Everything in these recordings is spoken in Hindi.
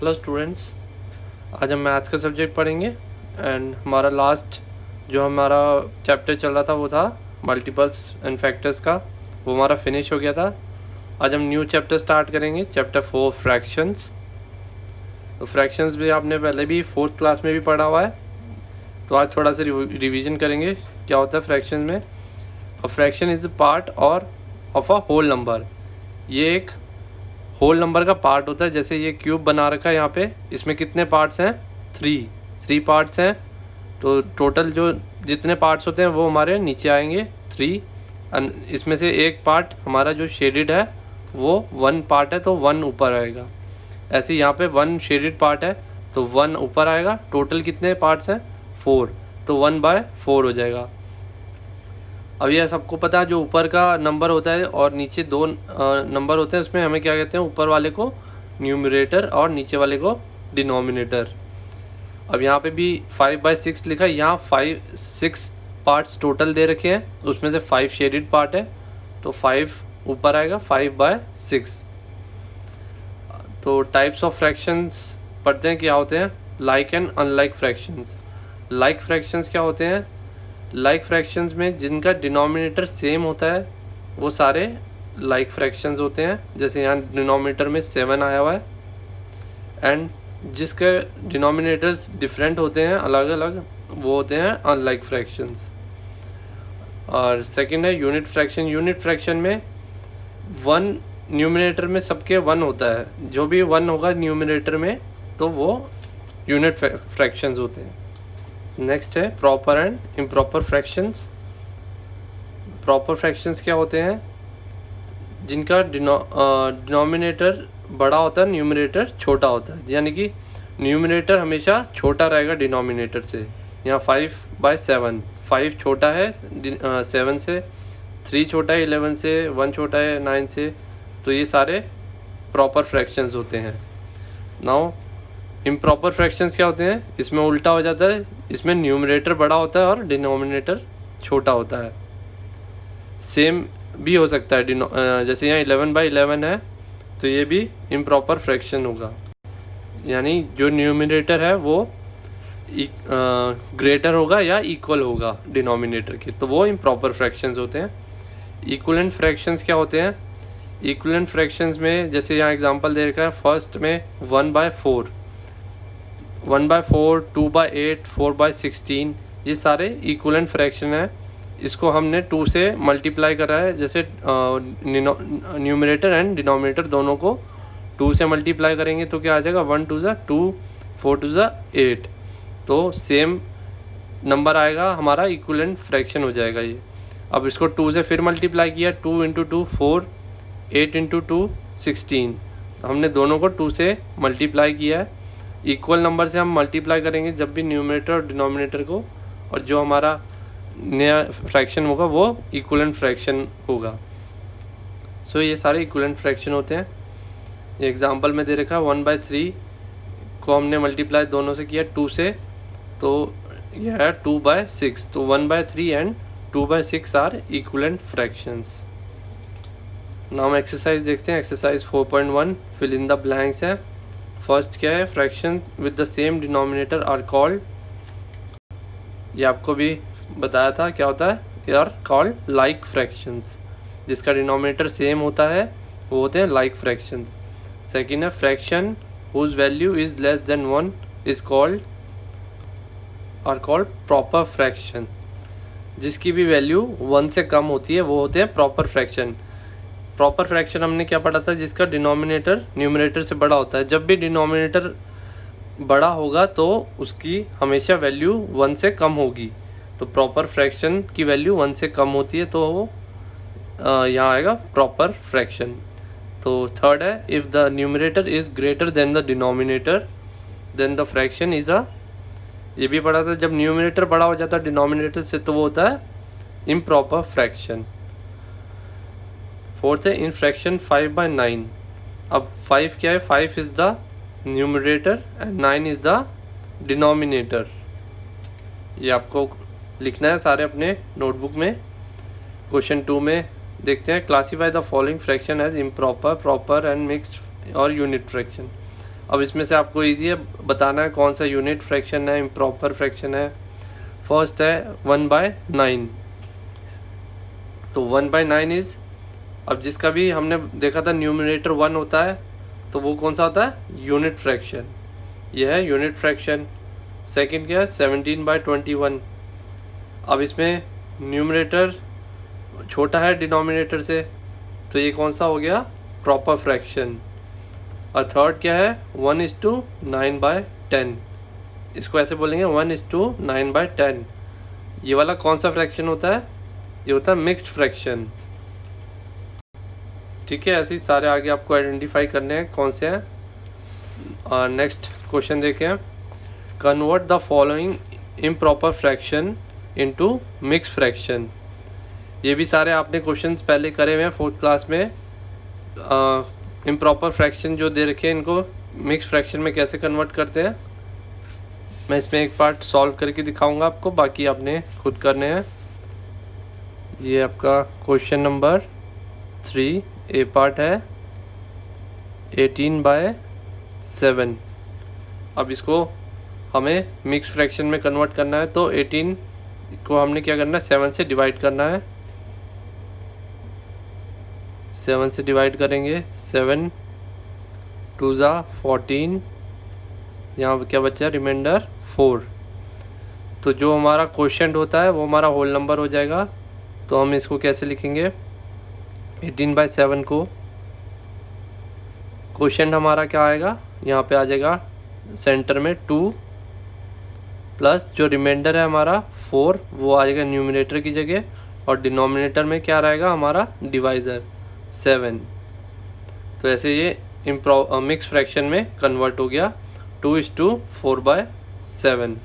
हेलो स्टूडेंट्स, आज हम मैथ्स का सब्जेक्ट पढ़ेंगे एंड हमारा लास्ट जो हमारा चैप्टर चल रहा था वो था मल्टीपल्स एंड फैक्टर्स का, वो हमारा फिनिश हो गया था। आज हम न्यू चैप्टर स्टार्ट करेंगे, चैप्टर 4 फ्रैक्शंस। तो फ्रैक्शंस भी आपने पहले भी 4th क्लास में भी पढ़ा हुआ है, तो आज थोड़ा सा रिवीजन करेंगे क्या होता है फ्रैक्शन में। A fraction is a part और ऑफ अ होल नंबर। ये एक होल नंबर का पार्ट होता है। जैसे ये क्यूब बना रखा है यहाँ पे, इसमें कितने पार्ट्स हैं? 3 पार्ट्स हैं। तो टोटल जो जितने पार्ट्स होते हैं वो हमारे नीचे आएंगे 3। इसमें से एक पार्ट हमारा जो शेडेड है वो 1 पार्ट है, तो 1 ऊपर आएगा। ऐसे यहाँ पे 1 शेडेड पार्ट है तो 1 ऊपर आएगा। टोटल कितने पार्ट्स हैं? 4, तो 1/4 हो जाएगा। अब यह सबको पता है, जो ऊपर का नंबर होता है और नीचे 2 नंबर होते हैं, उसमें हमें क्या कहते हैं? ऊपर वाले को न्यूमरेटर और नीचे वाले को डिनोमिनेटर। अब यहाँ पे भी 5/6 लिखा है। यहाँ 6 पार्ट्स टोटल दे रखे हैं, उसमें से 5 शेडेड पार्ट है, तो 5 ऊपर आएगा 5/6। तो टाइप्स ऑफ फ्रैक्शंस पढ़ते हैं क्या होते हैं? Like and unlike fractions. Like fractions क्या होते हैं? लाइक फ्रैक्शंस में जिनका डिनोमिनेटर सेम होता है वो सारे लाइक फ्रैक्शंस होते हैं। जैसे यहाँ डिनोमिनेटर में 7 आया हुआ है, एंड जिसके डिनोमिनेटर्स डिफरेंट होते हैं, अलग अलग, वो होते हैं अनलाइक फ्रैक्शंस। और सेकंड है यूनिट फ्रैक्शन। यूनिट फ्रैक्शन में 1 न्यूमरेटर में सबके 1 होता है। जो भी 1 होगा न्यूमरेटर में तो वो यूनिट फ्रैक्शंस होते हैं। नेक्स्ट है proper and improper fractions. Proper fractions क्या होते हैं? जिनका डिनोमिनेटर बड़ा होता है, न्यूमरेटर छोटा होता है। यानी कि न्यूमरेटर हमेशा छोटा रहेगा डिनोमिनेटर से। यहाँ 5/7, 5 छोटा है 7 से, 3 छोटा है 11 से, 1 छोटा है 9 से। तो ये सारे प्रॉपर फ्रैक्शंस होते हैं। नाउ इम्प्रॉपर फ्रैक्शंस क्या होते हैं? इसमें उल्टा हो जाता है। इसमें न्यूमरेटर बड़ा होता है और डिनोमिनेटर छोटा होता है। सेम भी हो सकता है, जैसे यहाँ 11/11 है तो ये भी इम्प्रॉपर फ्रैक्शन होगा। यानी जो न्यूमरेटर है वो ग्रेटर होगा या इक्वल होगा डिनोमिनेटर के, तो वो इम्प्रॉपर फ्रैक्शंस होते हैं। इक्विवेलेंट फ्रैक्शंस क्या होते हैं? इक्विवेलेंट फ्रैक्शंस में जैसे यहाँ एग्जांपल दे रखा है, फर्स्ट में 1/4, 1/4, 2/8, 4/16, ये सारे इक्विवेलेंट फ्रैक्शन है। इसको हमने 2 से मल्टीप्लाई करा है। जैसे न्यूमरेटर एंड डिनोमिनेटर दोनों को 2 से मल्टीप्लाई करेंगे तो क्या आ जाएगा? 1 2 2, 4 2 8। तो सेम नंबर आएगा, हमारा इक्विवेलेंट फ्रैक्शन हो जाएगा ये। अब इसको 2 से फिर मल्टीप्लाई किया, 2 × 2 4, 8 × 2 16। तो हमने दोनों को 2 से मल्टीप्लाई किया है। इक्वल नंबर से हम मल्टीप्लाई करेंगे जब भी न्यूमरेटर और डिनोमिनेटर को, और जो हमारा नया फ्रैक्शन होगा वो इक्विवेलेंट फ्रैक्शन होगा। सो ये सारे इक्विवेलेंट फ्रैक्शन होते हैं। ये एग्जांपल में दे रखा है 1/3 को हमने मल्टीप्लाई दोनों से किया 2 से, तो यह है 2/6। तो 1/3 and 2/6 are equivalent fractions. Now हम एक्सरसाइज देखते हैं। Exercise 4.1 fill in the blanks है। फर्स्ट क्या है? Fraction with the same denominator are called, ये आपको भी बताया था क्या होता है, ये आर कॉल्ड लाइक फ्रैक्शंस। जिसका डिनोमिनेटर सेम होता है वो होते हैं लाइक फ्रैक्शंस। सेकेंड है fraction whose value is less than 1 is called, are called proper fraction. जिसकी भी वैल्यू 1 से कम होती है वो होते हैं प्रॉपर फ्रैक्शन। प्रॉपर फ्रैक्शन हमने क्या पढ़ा था? जिसका डिनोमिनेटर न्यूमरेटर से बड़ा होता है। जब भी डिनोमिनेटर बड़ा होगा तो उसकी हमेशा वैल्यू 1 से कम होगी। तो प्रॉपर फ्रैक्शन की वैल्यू 1 से कम होती है तो वो यहाँ आएगा प्रॉपर फ्रैक्शन। तो थर्ड है if the numerator is greater than the denominator then the fraction is a, ये भी पढ़ा था, जब न्यूमरेटर बड़ा हो जाता है डिनोमिनेटर से तो वो होता है इम्प्रॉपर फ्रैक्शन। फोर्थ है इन फ्रैक्शन 5/9। अब 5 क्या है? 5 is the numerator and 9 is the denominator. ये आपको लिखना है सारे अपने नोटबुक में। क्वेश्चन 2 में देखते हैं, classify the following fraction as improper, proper and mixed और यूनिट फ्रैक्शन। अब इसमें से आपको ईजी है बताना है कौन सा यूनिट फ्रैक्शन है, इम्प्रॉपर फ्रैक्शन है। फर्स्ट है 1/9। तो 1/9 इज़, अब जिसका भी हमने देखा था न्यूमरेटर 1 होता है तो वो कौन सा होता है, यूनिट फ्रैक्शन। यह है यूनिट फ्रैक्शन। सेकंड क्या है 17/21। अब इसमें न्यूमरेटर छोटा है डिनोमिनेटर से तो ये कौन सा हो गया, प्रॉपर फ्रैक्शन। और थर्ड क्या है 1:9/10। इसको ऐसे बोलेंगे 1:9/10। ये वाला कौन सा फ्रैक्शन होता है, ये होता है मिक्स्ड फ्रैक्शन। ठीक है, ऐसे ही सारे आगे आपको आइडेंटिफाई करने हैं कौन से हैं। और नेक्स्ट क्वेश्चन देखें, convert the following improper fraction into mix fraction. ये भी सारे आपने क्वेश्चंस पहले करे हुए हैं 4th क्लास में। इम्प्रॉपर फ्रैक्शन जो दे रखे हैं इनको मिक्स फ्रैक्शन में कैसे कन्वर्ट करते हैं, मैं इसमें एक पार्ट सॉल्व करके दिखाऊंगा आपको, बाकी आपने खुद करने हैं। ये आपका क्वेश्चन नंबर 3 ए पार्ट है 18/7। अब इसको हमें मिक्स फ्रैक्शन में कन्वर्ट करना है तो 18 को हमने क्या करना है 7 से डिवाइड करना है। 7 से डिवाइड करेंगे, 7 2 ज़ा 14, यहाँ क्या बचा रिमाइंडर 4। तो जो हमारा क्वोशंट होता है वो हमारा होल नंबर हो जाएगा। तो हम इसको कैसे लिखेंगे, 18/7 को क्वोशंट हमारा क्या आएगा, यहाँ पे आ जाएगा सेंटर में 2 प्लस जो रिमाइंडर है हमारा 4 वो आ जाएगा न्यूमरेटर की जगह, और डिनोमिनेटर में क्या रहेगा हमारा डिवाइज़र 7। तो ऐसे ये मिक्स फ्रैक्शन में कन्वर्ट हो गया 2:4/7।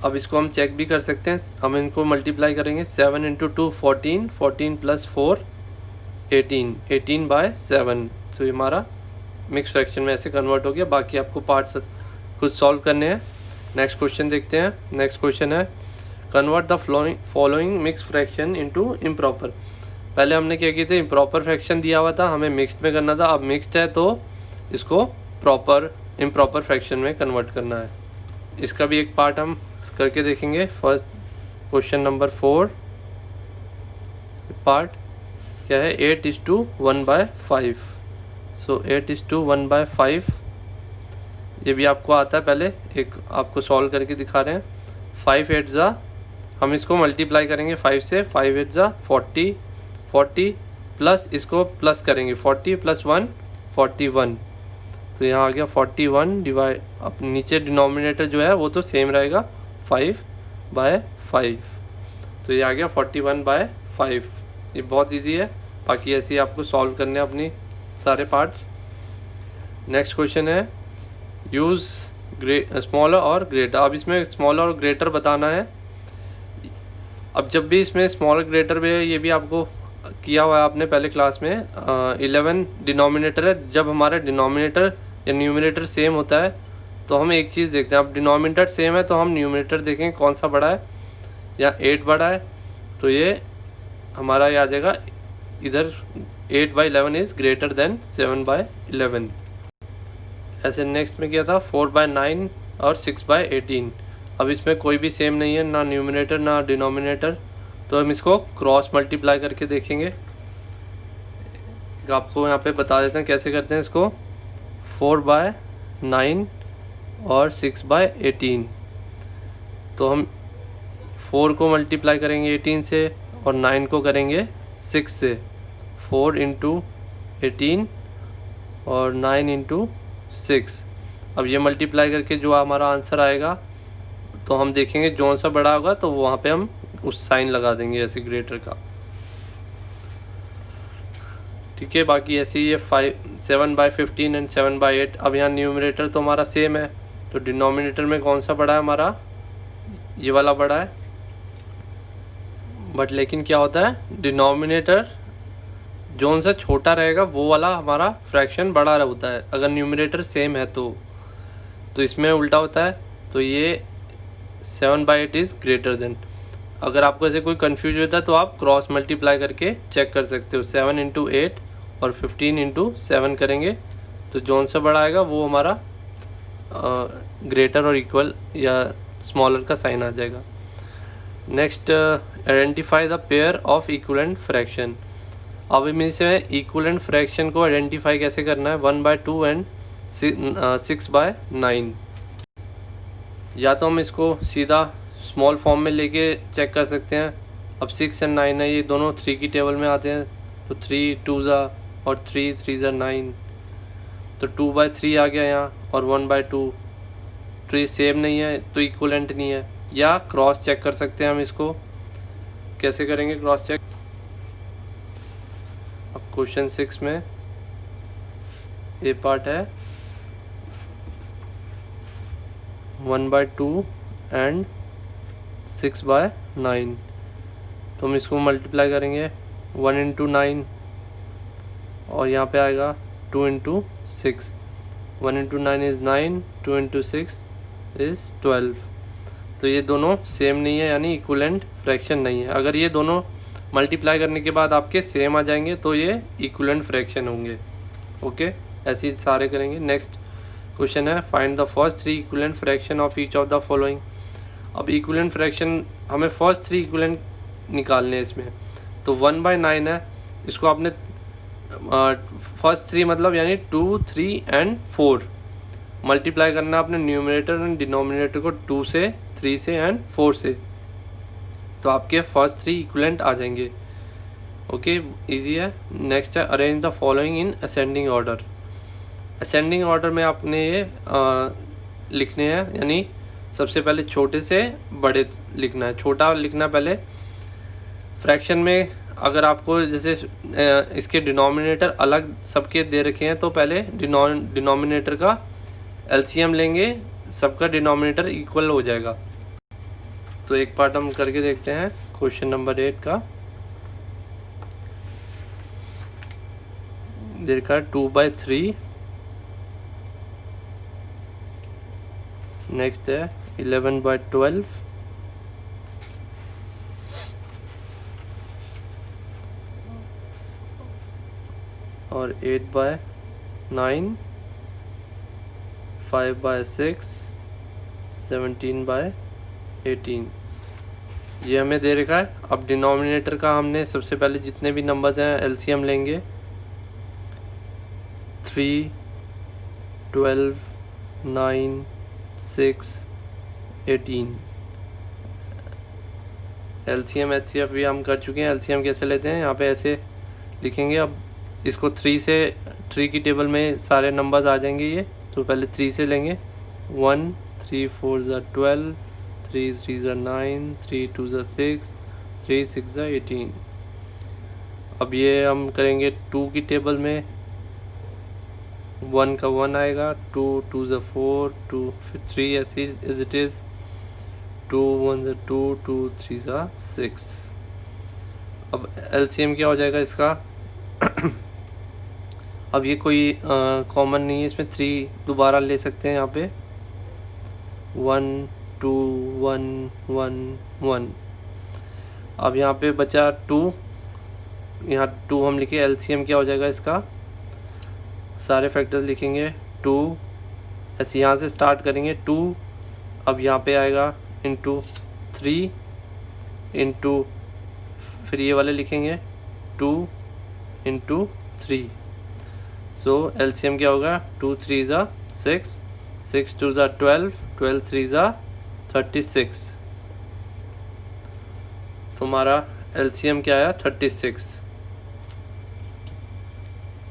अब इसको हम चेक भी कर सकते हैं, हम इनको मल्टीप्लाई करेंगे 7 × 2 14, 14 + 4 18, 18/7। तो ये हमारा मिक्स फ्रैक्शन में ऐसे कन्वर्ट हो गया। बाकी आपको पार्ट्स खुद सॉल्व करने हैं। नेक्स्ट क्वेश्चन देखते हैं। नेक्स्ट क्वेश्चन है convert the following mix fraction into improper. पहले हमने क्या किया था, इम्प्रॉपर फ्रैक्शन दिया हुआ था, हमें मिक्स्ड में करना था। अब मिक्स्ड है तो इसको इम्प्रॉपर फ्रैक्शन में कन्वर्ट करना है। इसका भी एक पार्ट हम करके देखेंगे। फर्स्ट क्वेश्चन नंबर 4 पार्ट क्या है 8:1/5। सो 8:1/5 ये भी आपको आता है, पहले एक आपको सॉल्व करके दिखा रहे हैं। 5 8 ज़ा, हम इसको मल्टीप्लाई करेंगे 5 से, 5 8 ज़ा 40, 40 प्लस इसको प्लस करेंगे 40 + 1 41। तो यहाँ आ गया 41 डिवाइड, अब नीचे डिनोमिनेटर जो है वो तो सेम रहेगा 5/5। तो ये आ गया 41/5। ये बहुत इजी है, बाकी ऐसे ही आपको सॉल्व करने हैं अपनी सारे पार्ट्स। नेक्स्ट क्वेश्चन है यूज़ स्मॉलर और ग्रेटर। अब इसमें स्मॉलर और ग्रेटर बताना है। अब जब भी इसमें स्मॉलर ग्रेटर में, ये भी आपको किया हुआ है आपने पहले क्लास में। 11 डिनोमिनेटर है, जब हमारा डिनोमिनेटर या न्यूमरेटर सेम होता है तो हम एक चीज़ देखते हैं। अब डिनोमिनेटर सेम है तो हम न्यूमरेटर देखेंगे कौन सा बड़ा है, या 8 बड़ा है तो ये हमारा ये आ जाएगा इधर 8/11 इज़ ग्रेटर देन 7/11। ऐसे नेक्स्ट में किया था 4/9 और 6/18। अब इसमें कोई भी सेम नहीं है, ना न्यूमरेटर ना डिनोमिनेटर, तो हम इसको क्रॉस मल्टीप्लाई करके देखेंगे। आपको यहाँ पे बता देते हैं कैसे करते हैं इसको। 4/9 और 6/18, तो हम 4 को मल्टीप्लाई करेंगे 18 से और 9 को करेंगे 6 से। 4 × 18 और 9 × 6। अब ये मल्टीप्लाई करके जो हमारा आंसर आएगा तो हम देखेंगे जो सा बड़ा होगा तो वहाँ पे हम उस साइन लगा देंगे ऐसे ग्रेटर का। ठीक है, बाकी ऐसे ही ये 7/15 एंड 7/8। अब यहाँ न्यूमरेटर तो हमारा सेम है, तो डिनोमिनेटर में कौन सा बड़ा है हमारा, ये वाला बड़ा है। बट लेकिन क्या होता है, डिनोमिनेटर जो सा छोटा रहेगा वो वाला हमारा फ्रैक्शन बड़ा होता है अगर न्यूमरेटर सेम है तो इसमें उल्टा होता है। तो ये 7/8 इज़ ग्रेटर देन। अगर आपको ऐसे कोई कन्फ्यूज होता है तो आप क्रॉस मल्टीप्लाई करके चेक कर सकते हो। 7 × 8 और 15 × 7 करेंगे तो जोन से बड़ा आएगा वो हमारा ग्रेटर और इक्वल या स्मॉलर का साइन आ जाएगा। Next, identify the pair of equivalent fraction. अब इनमें से इक्विवेलेंट फ्रैक्शन को आइडेंटिफाई कैसे करना है, 1/2 एंड 6/9। या तो हम इसको सीधा स्मॉल फॉर्म में लेके चेक कर सकते हैं। अब 6 और 9 है, ये दोनों 3 की टेबल में आते हैं, तो 3 2 और 3 3 9, तो 2/3 आ गया यहाँ, और 1/2, तो ये सेम नहीं है तो इक्विवेलेंट नहीं है। या क्रॉस चेक कर सकते हैं हम इसको। कैसे करेंगे क्रॉस चेक? अब क्वेश्चन 6 में ये पार्ट है 1/2 एंड 6/9, तो हम इसको मल्टीप्लाई करेंगे 1 × 9, और यहाँ पे आएगा 2 × 6। 1 × 9 इज़ 9, 2 × 6 इज़ 12। तो ये दोनों सेम नहीं है, यानी इक्विवेलेंट फ्रैक्शन नहीं है। अगर ये दोनों मल्टीप्लाई करने के बाद आपके सेम आ जाएंगे तो ये इक्विवेलेंट फ्रैक्शन होंगे। ओके, ऐसे ही सारे करेंगे। नेक्स्ट क्वेश्चन है, find the first 3 equivalent fraction of each of the following. अब इक्विवेलेंट फ्रैक्शन हमें फर्स्ट 3 इक्विवेलेंट निकालने हैं इसमें। तो 1/9 है, इसको आपने फर्स्ट 3 मतलब यानी 2 3 एंड 4 मल्टीप्लाई करना है अपने न्यूमरेटर एंड डिनोमिनेटर को 2 से 3 से एंड 4 से, तो आपके फर्स्ट 3 इक्विवेलेंट आ जाएंगे। ओके, इजी है। नेक्स्ट है, arrange the following in ascending order. Ascending order में आपने ये लिखने हैं, यानी सबसे पहले छोटे से बड़े लिखना है। छोटा लिखना पहले। फ्रैक्शन में अगर आपको जैसे इसके डिनोमिनेटर अलग सबके दे रखे हैं, तो पहले डिनोमिनेटर का एलसीएम लेंगे, सबका डिनोमिनेटर इक्वल हो जाएगा। तो एक पार्ट हम करके देखते हैं क्वेश्चन नंबर 8 का। देखा 2/3। नेक्स्ट है 11/12, और 8/9, 5/6, 17/18 ये हमें दे रखा है। अब डिनोमिनेटर का हमने सबसे पहले जितने भी नंबर्स हैं एलसीएम लेंगे। 3, 12, 9, 6, 18। एलसीएम एचसीएफ भी हम कर चुके हैं। एलसीएम कैसे लेते हैं, यहाँ पे ऐसे लिखेंगे। अब इसको 3 की टेबल में सारे नंबर्स आ जाएंगे ये, तो पहले 3 से लेंगे। 1 3 4 12, 3 3 9, 3 2 6, 3 6 18। अब ये हम करेंगे 2 की टेबल में। 1 का 1 आएगा, 2 2 4, 2 3 ऐसे एज इट इज़, 2 1 2, 2 3 6। अब एलसीएम क्या हो जाएगा इसका? अब ये कोई कॉमन नहीं है, इसमें 3 दोबारा ले सकते हैं यहाँ पे। 1 2 1 1 1। अब यहाँ पे बचा 2, यहाँ 2 हम लिखे। एलसीएम क्या हो जाएगा इसका? सारे फैक्टर्स लिखेंगे। 2 ऐसे यहाँ से स्टार्ट करेंगे 2। अब यहाँ पे आएगा इंटू 3 इंटू, फिर ये वाले लिखेंगे 2 इंटू 3। सो एलसीएम क्या होगा? 2 3 6, 6 2 12, 12 3 36। तुम्हारा एलसीएम क्या आया? 36।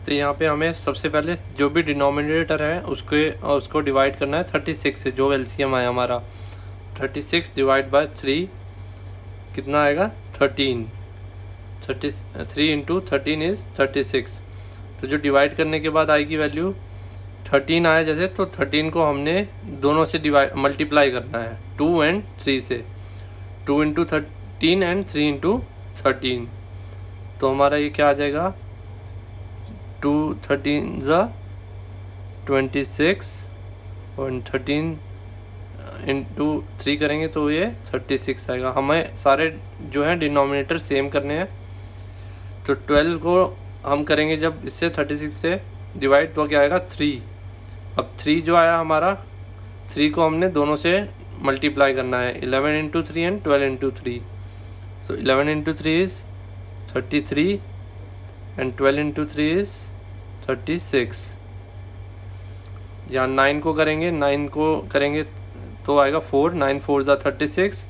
तो यहाँ पे हमें सबसे पहले जो भी डिनोमिनेटर है उसको डिवाइड करना है 36 से। जो एलसीएम आया हमारा 36 डिवाइड बाय 3 कितना आएगा? 13। 3 इंटू 13 इज़ 36। तो जो डिवाइड करने के बाद आएगी वैल्यू 13 आया जैसे, तो 13 को हमने दोनों से मल्टीप्लाई करना है 2 एंड 3 से। 2 इंटू 13 एंड 3 इंटू 13। तो हमारा ये क्या आ जाएगा? 2 13 26 और 13 इंटू 3 करेंगे तो ये 36 आएगा। हमें सारे जो है डिनोमिनेटर सेम करने हैं। तो 12 को हम करेंगे जब इससे 36 से, डिवाइड तो क्या आएगा 3। अब 3 जो आया हमारा, 3 को हमने दोनों से मल्टीप्लाई करना है, 11 into 3 and 12 into 3। So 11 into 3 is 33 and 12 into 3 is 36। यहाँ 9 को करेंगे, 9 को करेंगे तो आएगा 4, 9 4 ज़ा 36।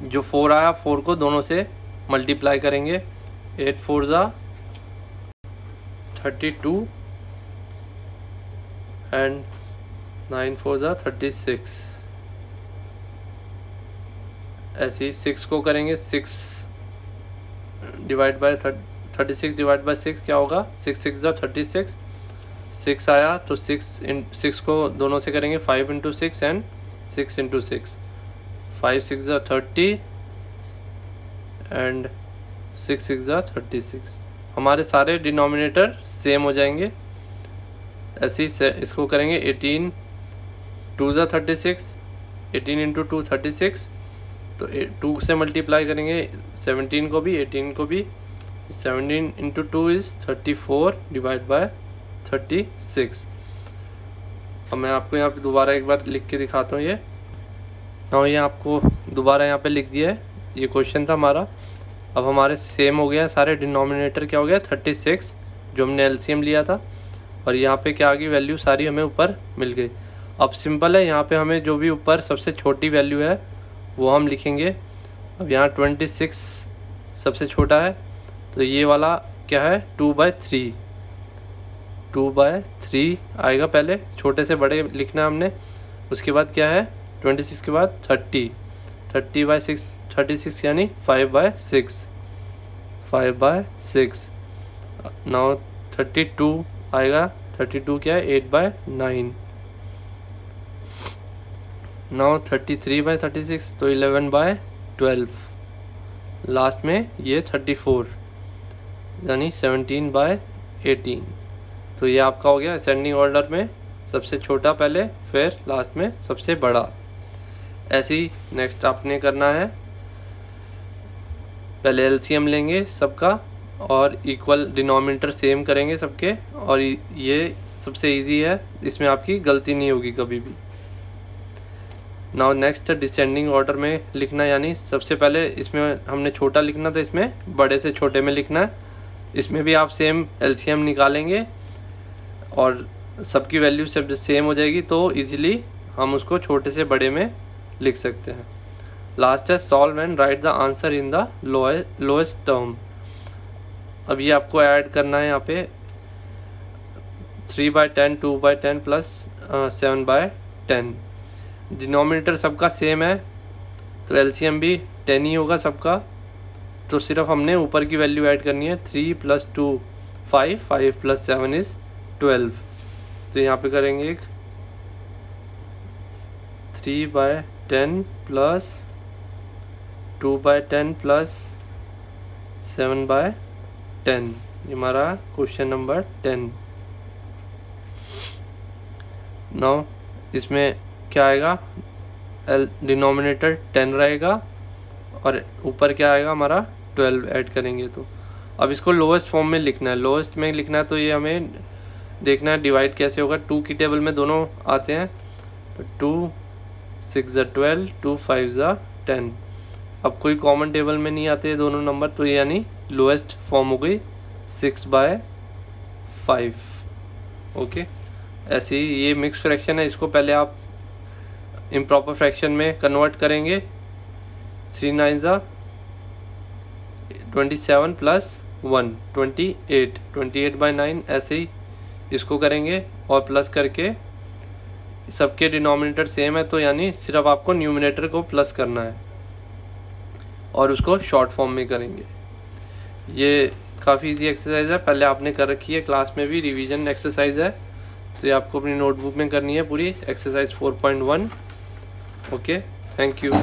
जो 4 आया 4 को दोनों से मल्टीप्लाई करेंगे, 8 4 ज़ा 32 एंड 9 4 ज़ा 36। ऐसे ही 6 को करेंगे, 6 डिवाइड बाय 36 डिवाइड बाय 6 क्या होगा, 6 6 ज़ा 36। 6 आया तो 6 को दोनों से करेंगे, 5 इंटू 6 एंड 6 इंटू 6। 5 6 ज़ा 30 एंड 6 6 ज़ा 36। हमारे सारे डिनोमिनेटर सेम हो जाएंगे। ऐसे ही इसको करेंगे, 18 2 ज़ा 36, 18 इंटू 2 36। तो 2 से मल्टीप्लाई करेंगे 17 को भी 18 को भी, 17 इंटू 2 इज़ 34 डिवाइड बाय 36। अब मैं आपको यहाँ पे दोबारा एक बार लिख के दिखाता हूँ। ये आपको दोबारा यहाँ पे लिख दिया है, ये क्वेश्चन था हमारा। अब हमारे सेम हो गया सारे, डिनोमिनेटर क्या हो गया 36 जो हमने एलसीएम लिया था, और यहाँ पे क्या आ गई वैल्यू सारी हमें ऊपर मिल गई। अब सिंपल है, यहाँ पे हमें जो भी ऊपर सबसे छोटी वैल्यू है वो हम लिखेंगे। अब यहाँ 26 सबसे छोटा है, तो ये वाला क्या है 2/3, 2/3 आएगा। पहले छोटे से बड़े लिखना है हमने, उसके बाद क्या है 26 के बाद 30/6, 36 यानी 5/6, 5/6। नाउ 32 आएगा, 32 क्या है 8/9। नाउ 33/36 तो 11/12। लास्ट में ये 34 यानी 17/18। तो ये आपका हो गया असेंडिंग ऑर्डर में, सबसे छोटा पहले, फिर लास्ट में सबसे बड़ा। ऐसे ही नेक्स्ट आपने करना है, पहले एलसीएम लेंगे सबका और इक्वल डिनोमिनेटर सेम करेंगे सबके, और ये सबसे इजी है, इसमें आपकी गलती नहीं होगी कभी भी। नाउ नेक्स्ट डिसेंडिंग ऑर्डर में लिखना, यानी सबसे पहले इसमें हमने छोटा लिखना था, इसमें बड़े से छोटे में लिखना है। इसमें भी आप सेम एलसीएम निकालेंगे और सबकी वैल्यू सब सेम हो जाएगी, तो इजीली हम उसको छोटे से बड़े में लिख सकते हैं। लास्ट है solve and right the answer in the lowest term. अब ये आपको ऐड करना है, यहाँ पे 3/10 2/10 प्लस 7/10। डिनोमिनेटर सबका सेम है तो एलसीएम भी 10 ही होगा सबका, तो सिर्फ हमने ऊपर की वैल्यू ऐड करनी है। 3 + 2 5, 5 + 7 इज़ 12। तो यहाँ पे करेंगे एक 3/10 प्लस 2/10 प्लस 7/10। ये हमारा क्वेश्चन नंबर 10। नाउ इसमें क्या आएगा, डिनोमिनेटर 10 रहेगा और ऊपर क्या आएगा हमारा 12 ऐड करेंगे। तो अब इसको लोएस्ट फॉर्म में लिखना है, लोएस्ट में लिखना है, तो ये हमें देखना है डिवाइड कैसे होगा। 2 की टेबल में दोनों आते हैं, तो 2 6 = 12, 2 5 = 10। अब कोई कॉमन टेबल में नहीं आते दोनों नंबर, तो ये यानी लोएस्ट फॉर्म हो गई 6/5। ओके, ऐसे ही ये मिक्स फ्रैक्शन है, इसको पहले आप इम्प्रॉपर फ्रैक्शन में कन्वर्ट करेंगे। 3 9 = 27 प्लस 1 28, 28/9। ऐसे ही इसको करेंगे और प्लस करके, सबके डिनोमिनेटर सेम है तो यानी सिर्फ आपको न्यूमिनेटर को प्लस करना है और उसको शॉर्ट फॉर्म में करेंगे। ये काफ़ी इजी एक्सरसाइज है, पहले आपने कर रखी है, क्लास में भी रिवीजन एक्सरसाइज है, तो ये आपको अपनी नोटबुक में करनी है पूरी एक्सरसाइज 4.1। Okay, thank you.